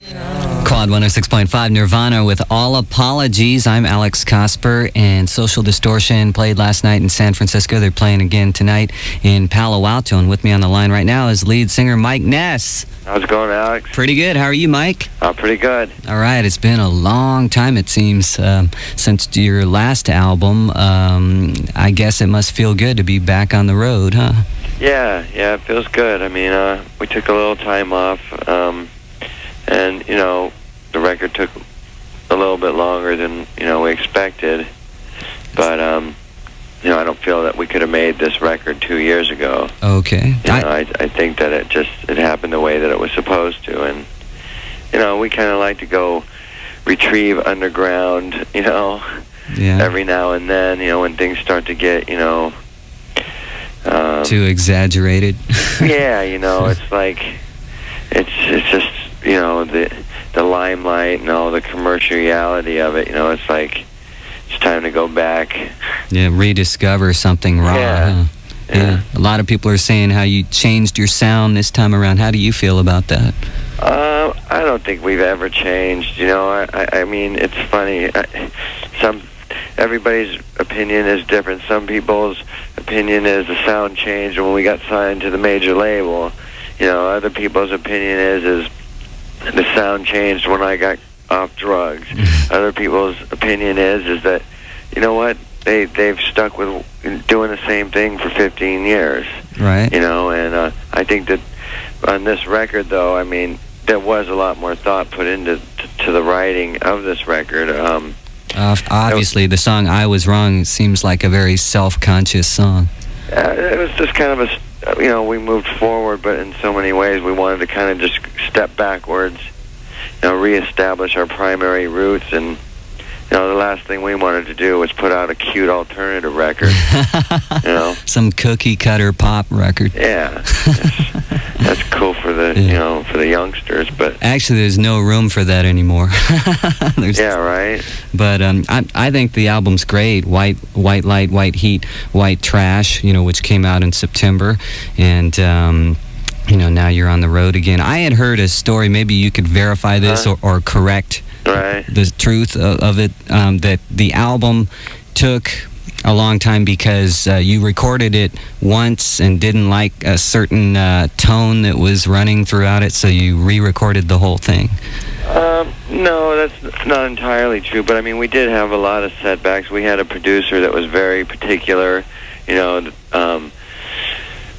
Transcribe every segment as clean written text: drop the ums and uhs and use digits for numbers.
KWOD 106.5 Nirvana with All Apologies. I'm Alex Cosper, and Social Distortion played last night in San Francisco. They're playing again tonight in Palo Alto, and with me on the line right now is lead singer Mike Ness. How's it going, Alex? Pretty good. How are you, Mike? Pretty good. All right. It's been a long time, it seems, since your last album. I guess it must feel good to be back on the road, huh? Yeah, it feels good. I mean, we took a little time off, and, the record took a little bit longer than, we expected. But, I don't feel that we could have made this record 2 years ago. Okay. I think that it happened the way that it was supposed to. And, we kind of like to go retrieve underground, every now and then, when things start to get, too exaggerated. Yeah, it's like, it's just, the limelight and all the commerciality of it, it's like, it's time to go back. Yeah, rediscover something raw. Yeah. Huh? Yeah. A lot of people are saying how you changed your sound this time around. How do you feel about that? I don't think we've ever changed. I mean, it's funny. Everybody's opinion is different. Some people's opinion is the sound changed when we got signed to the major label. Other people's opinion is the sound changed when I got off drugs. Other people's opinion is that, they've stuck with doing the same thing for 15 years. Right. And I think that on this record, though, I mean, there was a lot more thought put into the writing of this record. Obviously, the song "I Was Wrong" seems like a very self-conscious song. It was just kind of we moved forward, but in so many ways we wanted to kind of just step backwards, reestablish our primary roots. And the last thing we wanted to do was put out a cute alternative record. Some cookie cutter pop record. Yeah, that's cool for the for the youngsters. But actually, there's no room for that anymore. Yeah, right. But I think the album's great. White Light, White Heat, White Trash. Which came out in September, and now you're on the road again. I had heard a story. Maybe you could verify this or correct. Right. The truth of it, that the album took a long time because you recorded it once and didn't like a certain tone that was running throughout it, so you re-recorded the whole thing. No, that's not entirely true, but I mean, we did have a lot of setbacks. We had a producer that was very particular,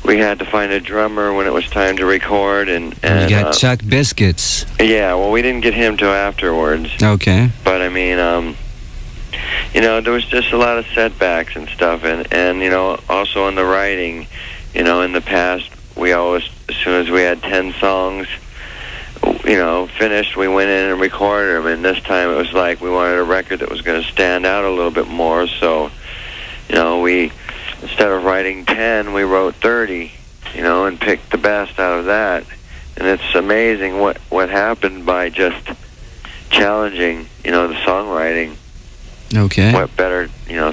we had to find a drummer when it was time to record, and you got Chuck Biscuits. Yeah, well, we didn't get him till afterwards. Okay. But I mean, there was just a lot of setbacks and stuff, and also in the writing, in the past, we always, as soon as we had 10 songs, finished, we went in and recorded them, and this time it was like we wanted a record that was going to stand out a little bit more, so, we, instead of writing 10, we wrote 30, and picked the best out of that. And it's amazing what happened by just challenging, the songwriting. Okay. What better,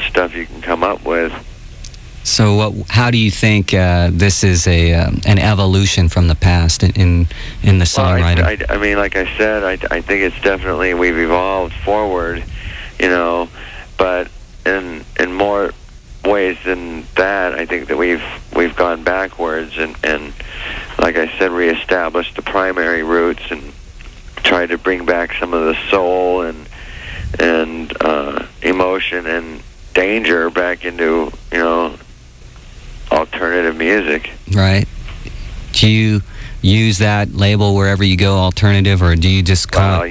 stuff you can come up with. So how do you think this is an evolution from the past in the songwriting? Well, I mean, like I said, I think it's definitely, we've evolved forward, but in more ways than that, I think that we've gone backwards and like I said, reestablished the primary roots and tried to bring back some of the soul and emotion and danger back into alternative music. Right. Do you use that label wherever you go, alternative, or do you just call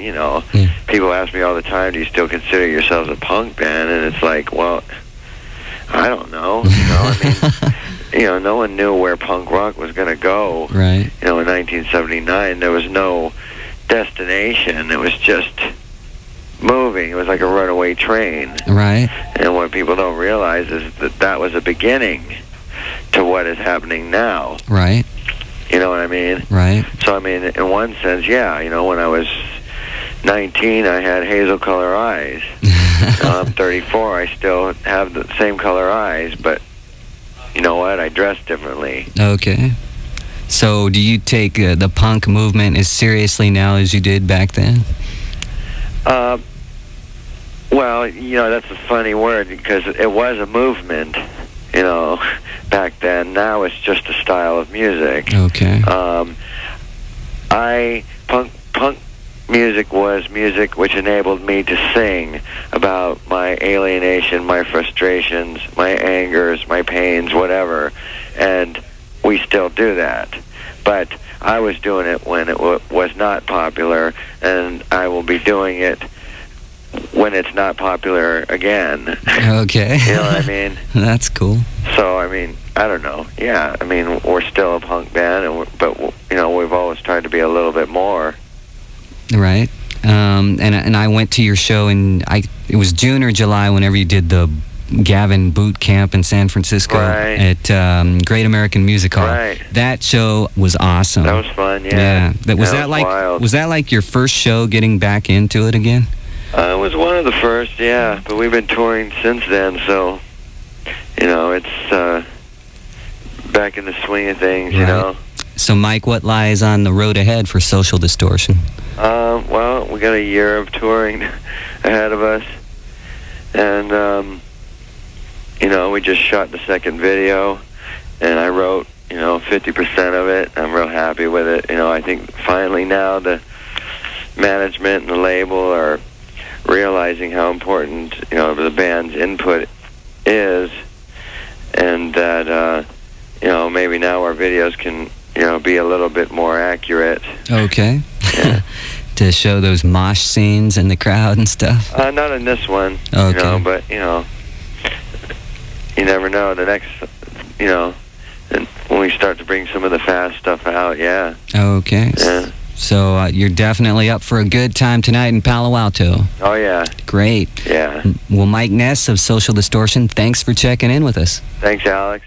people ask me all the time, do you still consider yourselves a punk band? And it's like, well, I don't know. I mean, no one knew where punk rock was going to go. Right. In 1979, there was no destination. It was just moving. It was like a runaway train. Right. And what people don't realize is that was a beginning to what is happening now. Right. You know what I mean? Right. So, I mean, in one sense, yeah, when I was 19, I had hazel color eyes. Now I'm 34, I still have the same color eyes, but you know what? I dress differently. Okay. So do you take the punk movement as seriously now as you did back then? Well, that's a funny word because it was a movement, back then. Now it's just a style of music. Okay. Punk music was music which enabled me to sing about my alienation, my frustrations, my angers, my pains, whatever. And we still do that. But I was doing it when it was not popular, and I will be doing it when it's not popular again. Okay. You know what I mean? That's cool. So, I don't know. Yeah, we're still a punk band, but we've always tried to be a little bit more. Right. And I went to your show it was June or July whenever you did the Gavin boot camp in San Francisco at Great American Music Hall. Right. That show was awesome. That was fun, yeah. Was that like your first show getting back into it again? It was one of the first, yeah. But we've been touring since then, so it's back in the swing of things, Right. So, Mike, what lies on the road ahead for Social Distortion? Well, we got a year of touring ahead of us, and we just shot the second video, and I wrote 50% of it. I'm real happy with it. I think finally now the management and the label are realizing how important the band's input is, and that maybe now our videos can be a little bit more accurate. Okay. Yeah. To show those mosh scenes in the crowd and stuff? Not in this one. Okay. But you never know. The next, and when we start to bring some of the fast stuff out, yeah. Okay. Yeah. So you're definitely up for a good time tonight in Palo Alto. Oh, yeah. Great. Yeah. Well, Mike Ness of Social Distortion, thanks for checking in with us. Thanks, Alex.